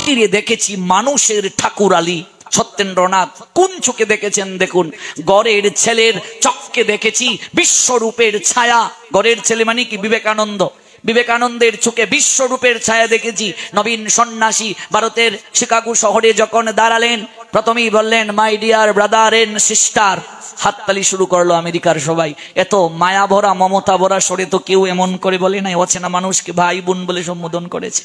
কুটিরে দেখেছি মানুষের ঠাকুর আলী। সত্যেন্দ্রনাথ কোন চোখে দেখেছেন দেখুন। গড়ের ছেলের চক্ষে দেখেছি বিশ্বরূপের ছায়া। গড়ের ছেলে মানে কি? বিবেকানন্দ। বিবেকানন্দের চোখে বিশ্বরূপের ছায়া দেখেছি। নবীন সন্ন্যাসী ভারতের শিকাগো শহরে যখন দাঁড়ালেন, প্রথমেই বললেন my dear brother and sister. হাততালি শুরু করলো আমেরিকার সবাই। এত মায়া ভরা মমতা ভরা স্বরে তো কেউ এমন করে বলে নাই। অচেনা মানুষকে ভাই বোন বলে সম্বোধন করেছে।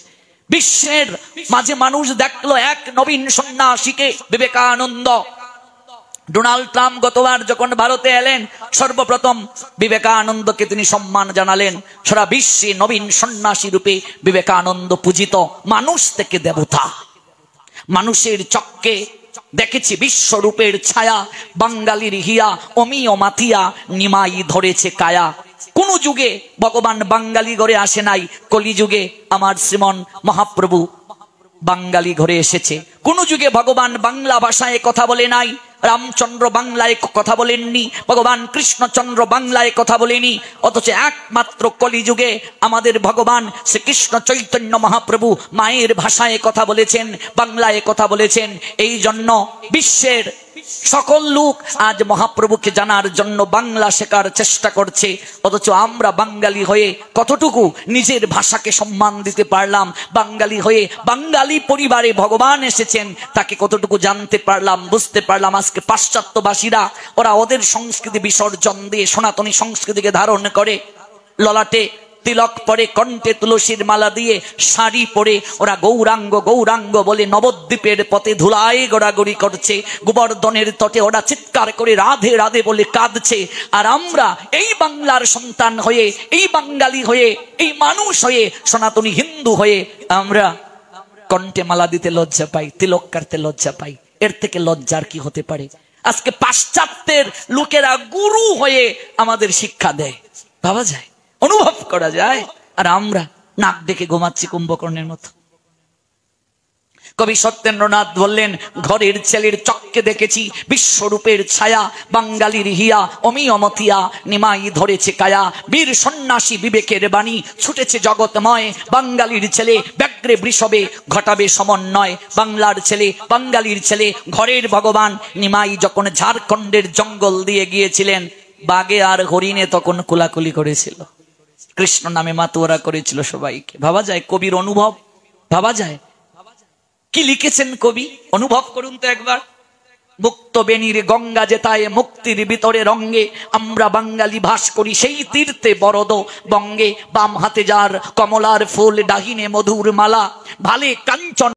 বিশ্বের মাঝে মানুষ দেখলো এক নবীন সন্ন্যাসীকে, বিবেকানন্দ। ডোনাল্ড ট্রাম্প গতবার যখন ভারতে এলেন, সর্বপ্রথম বিবেকানন্দকে তিনি সম্মান জানালেন। সারা বিশ্বে নবীন সন্ন্যাসী রূপে বিবেকানন্দ পূজিত। মানুষ থেকে দেবতা। মানুষের চক্ষে দেখেছি বিশ্বরূপের ছায়া। বাঙালির হিয়া অমিয় মাতিয়া নিমাই ধরেছে কায়া। কোন যুগে ভগবান বাঙালি ঘরে আসে নাই। কলিযুগে আমার শ্রীমন মহাপ্রভু বাঙালি ঘরে এসেছে। কোন যুগে ভগবান বাংলা ভাষায় কথা বলে নাই। রামচন্দ্র বাংলায় কথা বলেননি, ভগবান কৃষ্ণচন্দ্র বাংলায় কথা বলেনি। অথচ একমাত্র কলিযুগে আমাদের ভগবান শ্রীকৃষ্ণ চৈতন্য মহাপ্রভু মায়ের ভাষায় কথা বলেছেন, বাংলায় কথা বলেছেন। এই জন্য বিশ্বের সকল লোক আজ মহাপ্রভুকে জানার জন্য বাংলা শেখার চেষ্টা করছে। অথচ আমরা বাঙালি হয়ে কতটুকু নিজের ভাষাকে সম্মান দিতে পারলাম? বাঙালি হয়ে বাঙালি পরিবারে ভগবান এসেছেন, তাকে কতটুকু জানতে পারলাম, বুঝতে পারলাম? আজকে পাশ্চাত্যবাসীরা ওরা ওদের সংস্কৃতি বিসর্জন দিয়ে সনাতনী সংস্কৃতিকে ধারণ করে। ললাটে তিলক পরে, কণ্ঠে তুলসীর মালা দিয়ে শাড়ি পরে ওরা গৌরাঙ্গ গৌরাঙ্গ বলে নবদ্বীপের পথে ধুলায় গড়াগড়ি করছে। গোবর্ধনের তটে ওরা চিৎকার করে রাধে রাধে বলে কাঁদছে। আর আমরা এই বাংলার সন্তান হয়ে, এই বাঙালি হয়ে, এই মানুষ হয়ে, সনাতনী হিন্দু হয়ে আমরা কণ্ঠে মালা দিতে লজ্জা পাই, তিলক কাটতে লজ্জা পাই। এর থেকে লজ্জার কি হতে পারে? আজকে পাশ্চাত্যের লোকেরা গুরু হয়ে আমাদের শিক্ষা দেয়, ভাবা যায়, অনুভব করা যায়। আর আমরা নাক ডেকে ঘুমাচ্ছি কুম্ভকর্ণের মতো। কবি সত্যেন্দ্রনাথ বললেন ঘরের ছেলের চক্ষে দেখেছি বিশ্বরূপের ছায়া। বাঙালির হিয়া অমিয়মতিয়া নিমাই ধরেছে কায়া। বীর সন্ন্যাসী বিবেকের বাণী ছুটেছে জগৎময়। বাঙালির ছেলে ব্যাঘ্রে বৃষবে ঘটাবে সমন্বয়। বাংলার ছেলে বাঙালির ছেলে ঘরের ভগবান। নিমাই যখন ঝাড়খণ্ডের জঙ্গল দিয়ে গিয়েছিলেন, বাঘে আর হরিণে তখন কোলাকুলি করেছিল, কৃষ্ণ নামে মাতোয়ারা করেছিল সবাইকে। ভাবা যায় কবির অনুভব? ভাবা যায় কি লিখেছেন কবি? অনুভব করুন তো একবার। মুক্ত বেনির গঙ্গা যেতায় মুক্তির ভিতরে রঙ্গে, আমরা বাঙালি ভাস করি সেই তীর্থে বরদ বঙ্গে। বাম হাতে যার কমলার ফুল, ডাহিনে মধুর মালা, ভালে কাঞ্চন